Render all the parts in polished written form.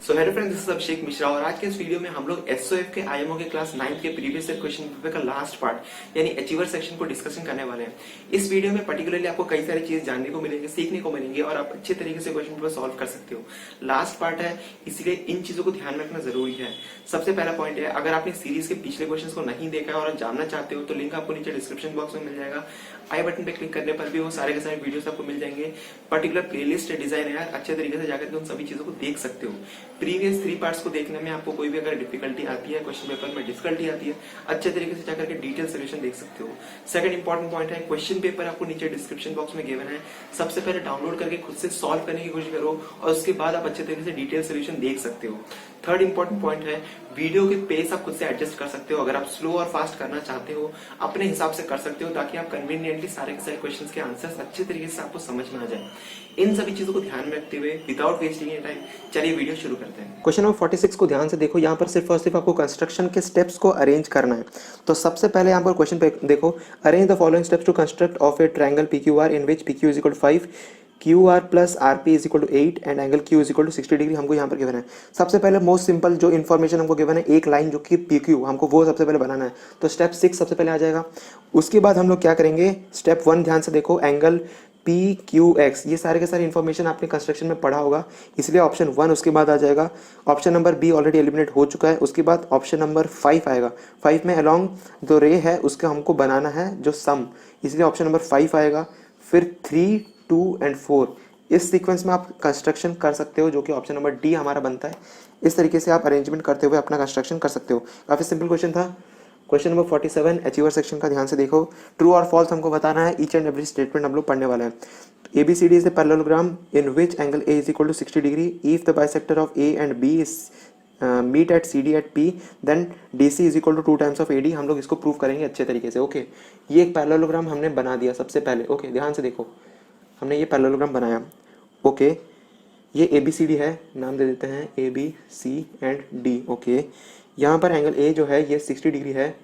So hello friends, this is Abhishek Mishra और आज के इस वीडियो में हम लोग एसओएफ के आईएमओ के क्लास 9 के प्रीवियस ईयर क्वेश्चन पेपर का लास्ट पार्ट यानी अचीवर सेक्शन को डिस्कशन करने वाले हैं। इस वीडियो में पर्टिकुलरली आपको कई सारी चीज जानने को मिलेंगे, सीखने को मिलेंगे और आप अच्छे तरीके से क्वेश्चन पेपर सॉल्व कर सकते हो। लास्ट पार्ट है, इसीलिए इन चीजों को ध्यान में रखना जरूरी है। सबसे पहला पॉइंट है, अगर आपने सीरीज के पिछले क्वेश्चन को नहीं देखा और जानना चाहते हो तो लिंक आपको नीचे डिस्क्रिप्शन बॉक्स में मिल जाएगा। आई बटन पे क्लिक करने पर भी वो सारे के सारे वीडियोस आपको मिल जाएंगे। पर्टिकुलर प्लेलिस्ट डिजाइन है यार, अच्छे तरीके से जाकर के उन सभी चीजों को देख सकते हो। प्रीवियस 3 पार्ट्स को देखने में आपको कोई भी अगर डिफिकल्टी आती है, क्वेश्चन पेपर में डिफिकल्टी आती है, अच्छे तरीके से जाकर के डिटेल सोल्यूशन देख सकते हो। सेकंड इंपॉर्टेंट पॉइंट है, क्वेश्चन पेपर आपको नीचे डिस्क्रिप्शन बॉक्स में गिवन है। सबसे पहले डाउनलोड करके खुद से सॉल्व करने की कोशिश करो और उसके बाद आप अच्छे तरीके से डिटेल सोल्यूशन देख सकते हो। थर्ड इंपॉर्टेंट पॉइंट है, वीडियो के पेस आप खुद से एडजस्ट कर सकते हो। अगर आप स्लो और फास्ट करना चाहते हो अपने हिसाब से कर सकते हो, ताकि आप कन्वीनियंटली सारे के सारे क्वेश्चंस के आंसर्स अच्छे तरीके से आपको समझ में आ जाए। इन सभी चीजों को ध्यान में रखते हुए विदाउट वेस्टिंग एनी टाइम चलिए वीडियो शुरू करते हैं। क्वेश्चन नंबर 46 को ध्यान से देखो। यहाँ पर सिर्फ और सिर्फ आपको कंस्ट्रक्शन के स्टेप्स को अरेंज करना है। तो सबसे पहले यहाँ पर क्वेश्चन पे देखो, arrange the following steps to construct of a triangle PQR in which PQ is equal to 5, QR plus RP is equal to 8 and angle Q is equal to 60 degree हमको यहाँ पर गिवन है। सबसे पहले most simple जो information हमको given है, एक लाइन जो कि PQ हमको वो सबसे पहले बनाना है। तो स्टेप 6 सबसे पहले आ जाएगा। उसके बाद हम लोग क्या करेंगे, स्टेप 1 ध्यान से देखो, एंगल PQX, ये सारे के सारे इन्फॉर्मेशन आपने कंस्ट्रक्शन में पढ़ा होगा, इसलिए ऑप्शन 1 उसके बाद आ जाएगा। Option number B already eliminate हो चुका है। उसके बाद ऑप्शन नंबर 5 आएगा। 5 में अलोंग जो रे है उसका हमको बनाना है जो सम, इसलिए ऑप्शन नंबर 5 आएगा। फिर 3, 2 एंड 4 इस सीक्वेंस में आप कंस्ट्रक्शन कर सकते हो, जो कि ऑप्शन नंबर D हमारा बनता है। इस तरीके से आप अरेंजमेंट करते हुए अपना कंस्ट्रक्शन कर सकते हो। काफ़ी सिंपल क्वेश्चन था। क्वेश्चन नंबर 47 अचीवर सेक्शन का ध्यान से देखो। ट्रू और फॉल्स हमको बताना है, ईच एंड एवरी स्टेटमेंट हम लोग पढ़ने वाले हैं। ABCD is the parallelogram in which angle A is equal to 60 degree. If the bisector of A and B is meet at CD at P then DC is equal to 2 times of AD। हम लोग इसको prove करेंगे अच्छे तरीके से। Okay, ये एक parallelogram हमने बना दिया सबसे पहले। ओके, ध्यान से देखो, हमने ये पैरेललोग्राम बनाया। ओके, ये ABCD है, नाम दे देते हैं AB C and D। Okay, यहाँ पर एंगल A जो है ये 60 डिग्री है,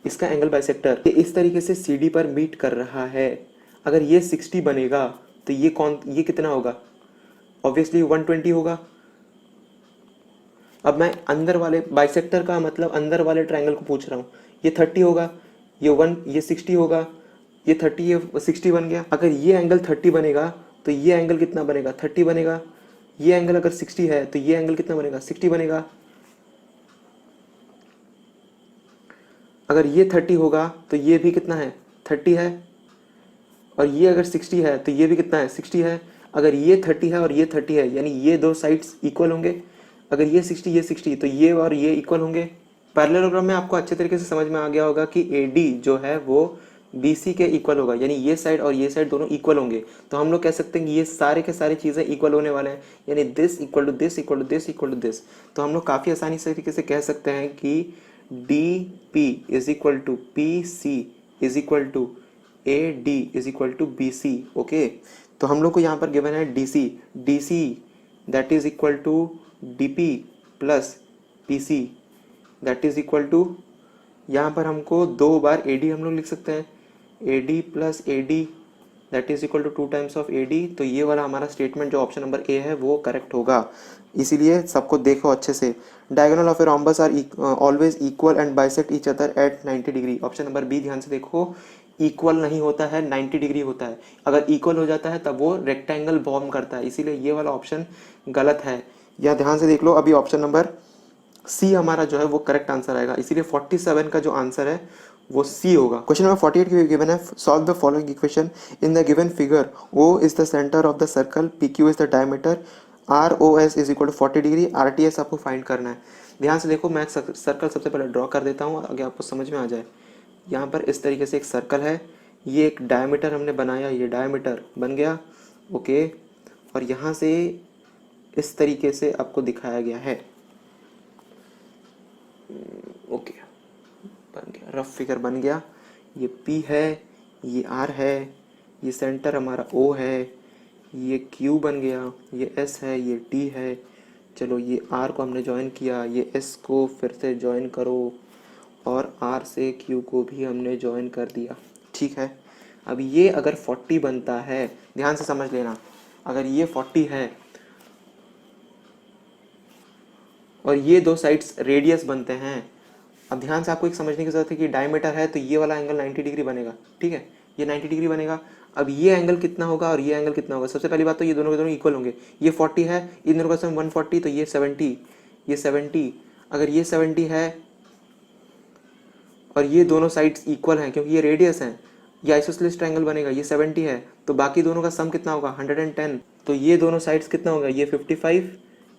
इसका एंगल बाइसेक्टर ये इस तरीके से CD पर मीट कर रहा है। अगर ये 60 बनेगा तो ये कितना होगा, ऑब्वियसली 120 होगा। अब मैं अंदर वाले बाइसेक्टर का मतलब अंदर वाले ट्रायंगल को पूछ रहा हूँ। ये 30 होगा, ये 60 होगा, ये 30 ये 60 बन गया। अगर ये एंगल 30 बनेगा तो ये एंगल कितना बनेगा, 30 बनेगा। ये एंगल अगर 60 है तो ये एंगल कितना बनेगा, 60 बनेगा। अगर ये 30 होगा तो ये भी कितना है, 30 है। और ये अगर 60 है तो ये भी कितना है, 60 है। अगर ये 30 है और ये 30 है, यानी ये दो साइड्स इक्वल होंगे। अगर ये 60 तो ये और ये इक्वल होंगे। पैरेललोग्राम में आपको अच्छे तरीके से समझ में आ गया होगा कि AD जो है वो BC के इक्वल होगा, यानी ये साइड और ये साइड दोनों इक्वल होंगे। तो हम लोग कह सकते हैं कि ये सारे के सारी चीज़ें इक्वल होने वाले हैं, यानी this equal to this equal to this equal to this. तो हम लोग काफ़ी आसानी से तरीके से कह सकते हैं कि DP is equal to PC is equal to AD is equal to BC। Okay, तो हम लोग को यहाँ पर गिवन है DC that is equal to DP plus PC that is equal to, यहाँ पर हमको 2 बार AD हम लोग लिख सकते हैं, AD plus AD that is equal to 2 times of AD। तो ये वाला हमारा स्टेटमेंट जो ऑप्शन नंबर A है वो करेक्ट होगा। इसीलिए सबको देखो अच्छे से। Diagonal of a rhombus are always equal and bisect each other at 90 degree. Option number B ध्यान से देखो, इक्वल नहीं होता है, 90 डिग्री होता है। अगर इक्वल हो जाता है तब वो रेक्टेंगल फॉर्म करता है, इसीलिए ये वाला ऑप्शन गलत है। या ध्यान से देख लो, अभी ऑप्शन नंबर C हमारा जो है वो करेक्ट आंसर आएगा, इसीलिए 47 का जो आंसर है वो C होगा। क्वेश्चन नंबर 48 की गिवन है, solve the following equation in the given figure. O is the centre of the circle, PQ is the diameter, ROS is equal to 40 degree, RTS आपको फाइंड करना है। ध्यान से देखो, मैं सर्कल सबसे पहले ड्रॉ कर देता हूँ आगे आपको समझ में आ जाए। यहाँ पर इस तरीके से एक सर्कल है, ये एक डायमीटर हमने बनाया, ये डायमीटर बन गया। ओके, और यहाँ से इस तरीके से आपको दिखाया गया है। ओके, बन गया, रफ फिगर बन गया। ये P है, ये R है, ये सेंटर हमारा O है, ये Q बन गया, ये S है, ये T है। चलो, ये R को हमने ज्वाइन किया, ये S को फिर से ज्वाइन करो और R से Q को भी हमने ज्वाइन कर दिया। ठीक है। अब ये अगर 40 बनता है, ध्यान से समझ लेना, अगर ये 40 है और ये दो साइड्स रेडियस बनते हैं, अब ध्यान से आपको एक समझने की जरूरत है कि डायमीटर है तो ये वाला एंगल 90 डिग्री बनेगा, ठीक है, ये 90 डिग्री बनेगा। अब ये एंगल कितना होगा और ये एंगल कितना होगा? सबसे पहली बात तो ये दोनों के दोनों इक्वल होंगे। ये 40 है, इन दोनों का सम 140, तो ये 70, ये 70। अगर ये 70 है और ये दोनों साइड्स इक्वल हैं क्योंकि ये रेडियस हैं, ये आइसोसेलेस ट्रायंगल बनेगा। ये 70 है तो बाकी दोनों का सम कितना होगा? 110। तो ये दोनों साइड्स कितना होगा? ये 55,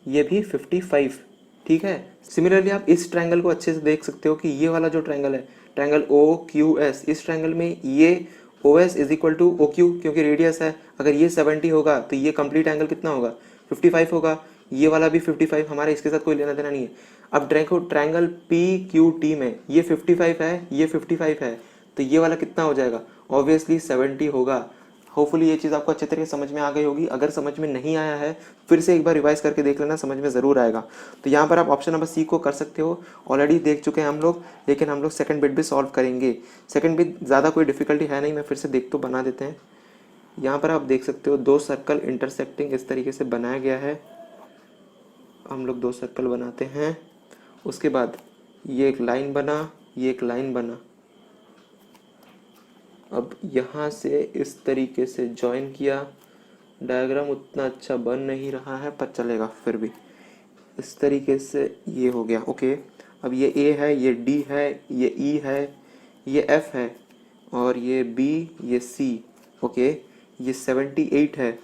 ये भी 55, ठीक है। सिमिलरली आप इस ट्रायंगल को अच्छे से देख सकते हो कि ये वाला जो ट्रायंगल है, ट्रायंगल ओ क्यू एस, इस ट्रायंगल में ये O S is equal to O Q, क्योंकि रेडियस है। अगर ये 70 होगा तो ये कंप्लीट एंगल कितना होगा? 55 होगा। ये वाला भी 55, हमारे इसके साथ कोई लेना देना नहीं है। अब ट्रायंगल पी क्यू टी में ये 55 है, ये 55 है, तो ये वाला कितना हो जाएगा? ऑब्वियसली 70 होगा। होपफुली ये चीज़ आपको अच्छे तरीके से समझ में आ गई होगी। अगर समझ में नहीं आया है फिर से एक बार रिवाइज करके देख लेना, समझ में ज़रूर आएगा। तो यहाँ पर आप ऑप्शन नंबर सी को कर सकते हो। ऑलरेडी देख चुके हैं हम लोग, लेकिन हम लोग सेकंड बिट भी सॉल्व करेंगे। सेकंड बिट ज़्यादा कोई डिफिकल्टी है नहीं, मैं फिर से देख तो बना देते हैं। यहाँ पर आप देख सकते हो दो सर्कल इंटरसेक्टिंग इस तरीके से बनाया गया है। हम लोग दो सर्कल बनाते हैं, उसके बाद ये एक लाइन बना, ये एक लाइन बना। अब यहाँ से इस तरीके से जॉइन किया। डायग्राम उतना अच्छा बन नहीं रहा है पर चलेगा फिर भी। इस तरीके से ये हो गया, ओके। अब ये ए है, ये डी है, ये ई है, ये एफ है, और ये बी, ये सी, ओके। ये 78 है।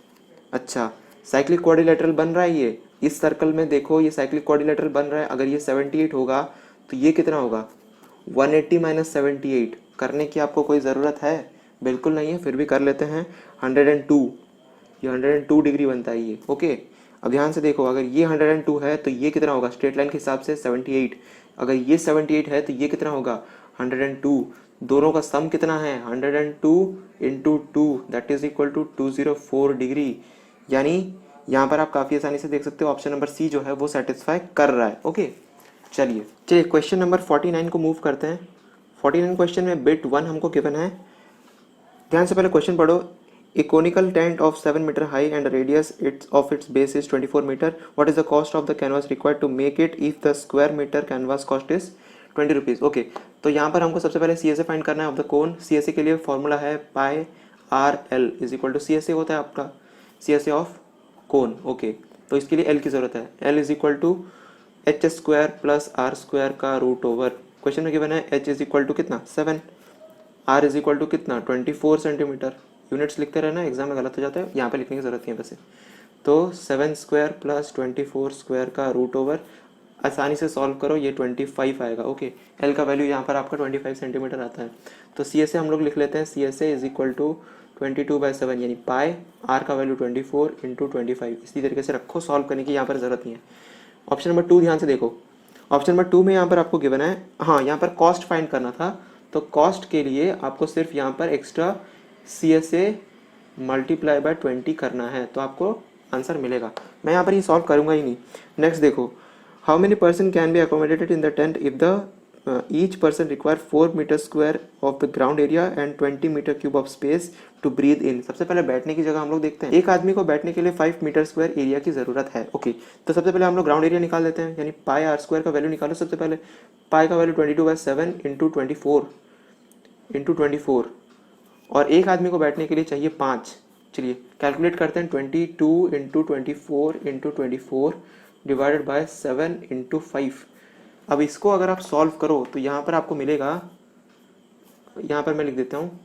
अच्छा, साइक्लिक क्वाड्रिलेटरल बन रहा है ये। इस सर्कल में देखो ये साइक्लिक क्वाड्रिलेटरल बन रहा है। अगर ये 78 होगा तो ये कितना होगा? 180 माइनस 78। करने की आपको कोई ज़रूरत है? बिल्कुल नहीं है, फिर भी कर लेते हैं। 102, ये 102 डिग्री बनता है ये, ओके। अब ध्यान से देखो, अगर ये 102 है तो ये कितना होगा? स्ट्रेट लाइन के हिसाब से 78। अगर ये 78 है तो ये कितना होगा? 102। दोनों का सम कितना है? 102 into 2 that is equal to 204 degree. यानी यहाँ पर आप काफ़ी आसानी से देख सकते हो ऑप्शन नंबर सी जो है वो सेटिस्फाई कर रहा है, ओके। चलिए क्वेश्चन नंबर 49 को मूव करते हैं। 49 क्वेश्चन में बिट 1 हमको गिवन है। ध्यान से पहले क्वेश्चन पढ़ो। A conical tent of 7 metre high and radius of its base is 24 metre. What is the cost of the canvas required to make it if the square metre canvas cost is 20 rupees, okay. तो यहाँ पर हमको सबसे पहले सी S ए find करना है of the cone. C S A के लिए फॉर्मूला है pi R L is equal to C S A होता है आपका C S A of cone, okay. तो इसके लिए एल की जरूरत है। L is equal to H square plus R square का रूट ओवर। क्वेश्चन में गिवन है एच इज इक्वल टू कितना? 7, आर इज इक्वल टू कितना? 24 सेंटीमीटर। यूनिट्स लिखते रहना, एग्जाम में गलत हो जाता है, यहाँ पे लिखने की जरूरत नहीं है वैसे। तो 7 स्क्वायर प्लस 24 स्क्वायर का रूट ओवर। आसानी से सॉल्व करो, ये 25 आएगा, ओके। एल का वैल्यू यहाँ पर आपका 25 सेंटीमीटर आता है। तो सी एस ए हम लोग लिख लेते हैं, C S A is equal to 22/7 यानी पाई आर का वैल्यू 24 इंटू 25। इसी तरीके से रखो, सॉल्व करने की यहाँ पर जरूरत नहीं है। ऑप्शन नंबर 2 ध्यान से देखो। ऑप्शन नंबर 2 में यहाँ पर आपको गिवन है, हाँ यहाँ पर कॉस्ट फाइंड करना था। तो कॉस्ट के लिए आपको सिर्फ यहाँ पर extra C S A multiply by 20 करना है, तो आपको आंसर मिलेगा। मैं यहाँ पर ये सॉल्व करूँगा ही नहीं। नेक्स्ट देखो, how many person can be accommodated in the tent if the each person require 4 metre square of the ground area and 20 metre cube of space to breathe in. सबसे पहले बैठने की जगह हम लोग देखते हैं। एक आदमी को बैठने के लिए 5 मीटर स्क्वायर एरिया की जरूरत है, ओके। तो सबसे पहले हम लोग ग्राउंड एरिया निकाल लेते हैं, यानी पाई आर स्क्वायर का वैल्यू निकालो। सबसे पहले पाई का वैल्यू 22/7 इंटू 24 और एक आदमी को बैठने के लिए चाहिए 5। चलिए कैलकुलेट करते हैं। 22 इंटू 24 डिवाइडेड बाय 7 इंटू 5। अब इसको अगर आप सॉल्व करो तो यहाँ पर आपको मिलेगा, यहाँ पर मैं लिख देता हूँ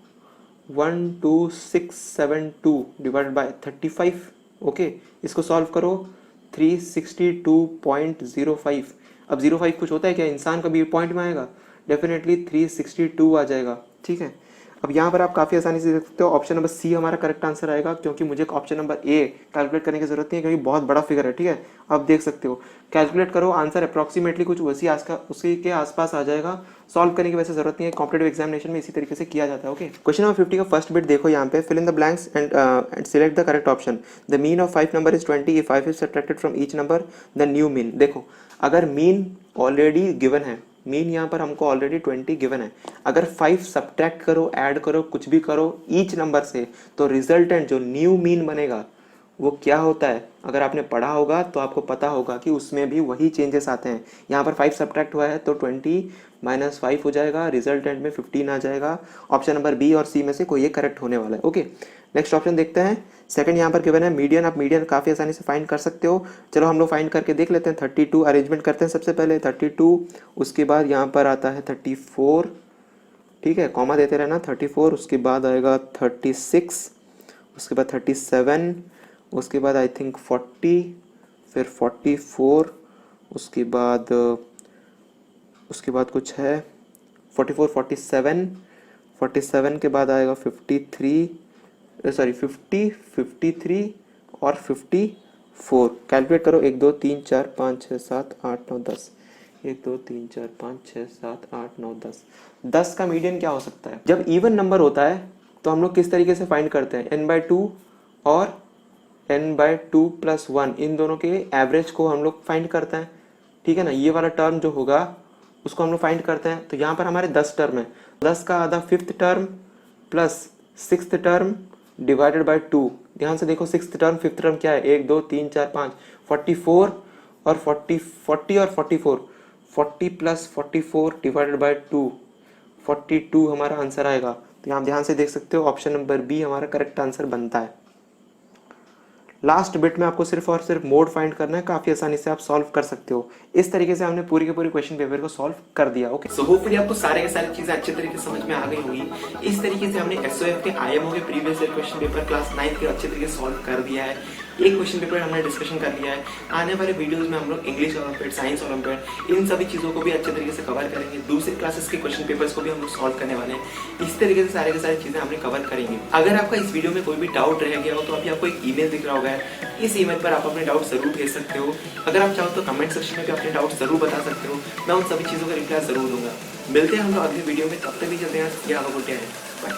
12672 डिवाइडेड बाय 35, ओके। इसको सॉल्व करो 362.05। अब 05 कुछ होता है क्या? इंसान का भी पॉइंट में आएगा, डेफिनेटली 362 आ जाएगा, ठीक है। अब यहाँ पर आप काफ़ी आसानी से देख सकते हो ऑप्शन नंबर सी हमारा करेक्ट आंसर आएगा, क्योंकि मुझे ऑप्शन नंबर ए कैलकुलेट करने की जरूरत नहीं है, क्योंकि बहुत बड़ा फिगर है, ठीक है। आप देख सकते हो, कैलकुलेट करो, आंसर अप्रॉक्सीमेटली कुछ उसी के आसपास आ जाएगा। सॉल्व करने की वैसे जरूरत नहीं है, कॉम्पिटेटिव एग्जामिनेशन में इसी तरीके से किया जाता है, ओके। क्वेश्चन नंबर 50 का फर्स्ट बिट देखो यहाँ पे, fill in the blanks and select the correct option. The mean of 5 number is 20 if 5 is subtracted from each number the new mean. देखो, अगर मीन ऑलरेडी गिवन है mean यहाँ पर हमको ऑलरेडी 20 गिवन है। अगर 5 सब्ट्रैक्ट करो, ऐड करो, कुछ भी करो ईच नंबर से, तो रिजल्टेंट जो न्यू मीन बनेगा वो क्या होता है, अगर आपने पढ़ा होगा तो आपको पता होगा कि उसमें भी वही चेंजेस आते हैं। यहाँ पर 5 सब्ट्रैक्ट हुआ है तो 20 माइनस 5 हो जाएगा, रिजल्टेंट में 15 आ जाएगा। ऑप्शन नंबर बी और सी में से कोई एक करेक्ट होने वाला है। ओके, नेक्स्ट ऑप्शन देखते हैं। सेकंड यहाँ पर गिवन है मीडियन। आप मीडियन काफ़ी आसानी से फाइंड कर सकते हो। चलो हम लोग फाइंड करके देख लेते हैं। 32 अरेंजमेंट करते हैं। सबसे पहले 32, उसके बाद यहाँ पर आता है 34, ठीक है, कॉमा देते रहना, 34, उसके बाद आएगा 36, उसके बाद 37, उसके बाद आई थिंक 40, फिर 44, उसके बाद कुछ है 44, 47, 47 के बाद आएगा 53, सॉरी 50, 53 और 54। कैलकुलेट करो, 1 2 3 4 5 6 7 8 9 10, 1 2 3 4 5 6 7 8 9 10। 10 का मीडियन क्या हो सकता है? जब इवन नंबर होता है तो हम लोग किस तरीके से फाइंड करते हैं? n/2 और n/2 + 1, इन दोनों के एवरेज को हम लोग फाइंड करते हैं, ठीक है ना। ये वाला टर्म जो होगा उसको हम लोग फाइंड करते हैं। तो यहाँ पर हमारे 10 टर्म है, 10 का आधा 5th term plus 6th term divided by 2। ध्यान से देखो, 6th टर्म 5th टर्म क्या है? 1 2 3 4 5, 44 और 40 और 44, 40 + 44 डिवाइडेड बाय 2, 42 हमारा आंसर आएगा। तो यहाँ ध्यान से देख सकते हो, ऑप्शन नंबर बी हमारा करेक्ट आंसर बनता है। लास्ट बिट में आपको सिर्फ और सिर्फ मोड फाइंड करना है, काफी आसानी से आप सॉल्व कर सकते हो। इस तरीके से हमने पूरी के पूरी क्वेश्चन पेपर को सॉल्व कर दिया। ओके, सो होपफुली आपको सारे के सारी चीजें अच्छे तरीके से समझ में आ गई होंगी। इस तरीके से हमने एसओएफ के आईएमओ के previous year question paper class 9 के अच्छे तरीके से सॉल्व कर दिया है। एक क्वेश्चन पेपर हमने डिस्कशन कर लिया है। आने वाले वीडियोस में हम लोग इंग्लिश ओलंपियाड, साइंस ओलंपियाड, इन सभी चीजों को भी अच्छे तरीके से कवर करेंगे। दूसरी क्लासेस के क्वेश्चन पेपर्स को भी हम लोग सॉल्व करने वाले हैं। इस तरीके से सारे के सारी चीजें हमने कवर करेंगे। अगर आपका इस वीडियो में कोई भी डाउट रह गया हो तो अभी आपको एक ईमेल दिख रहा होगा, इस ईमेल पर आप अपने डाउट जरूर भेज सकते हो। अगर आप चाहो तो कमेंट सेक्शन में भी अपने डाउट जरूर बता सकते हो, मैं उन सभी चीजों का रिप्लाई जरूर दूंगा। मिलते हैं हम लोग अगले वीडियो में, तब तक भी चलते हैं। बाय।